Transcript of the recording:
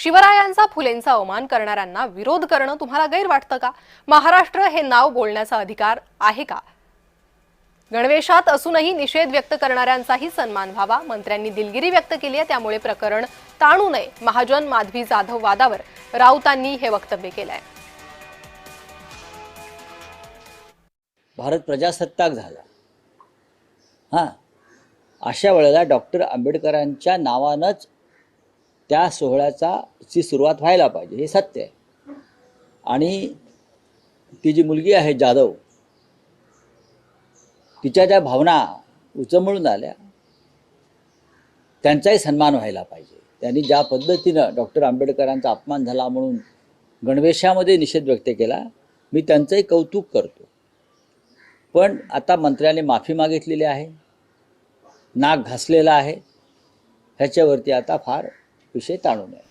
शिवरायांचा फुलेंचा अवमान करणाऱ्यांना विरोध करणं तुम्हाला गैर वाटतं का? महाराष्ट्र हे नाव बोलण्याचा अधिकार आहे का? गणवेशात असूनही निषेध व्यक्त करणाऱ्यांचाही सन्मान व्हावा. मंत्र्यांनी दिलगिरी व्यक्त केली आहे, त्यामुळे प्रकरण ताणू नये. महाजन माधवी जाधव वादावर राऊतांनी हे वक्तव्य केलंय. भारत प्रजासत्ताक झाला, अशा वेळेला डॉक्टर आंबेडकरांच्या नावानंच त्या सोहळ्याची सुरुवात व्हायला पाहिजे, हे सत्य आहे. आणि ती जी मुलगी आहे जाधव, तिच्या त्या भावना उचमळून आल्या, त्यांचाही सन्मान व्हायला पाहिजे. त्यांनी ज्या पद्धतीनं डॉक्टर आंबेडकरांचा अपमान झाला म्हणून गणवेशामध्ये निषेध व्यक्त केला, मी त्यांचंही कौतुक करतो. पण आता मंत्र्यांनी माफी मागितलेली आहे, नाक घासलेला आहे, ह्याच्यावरती आता फार विषय ताणू नये.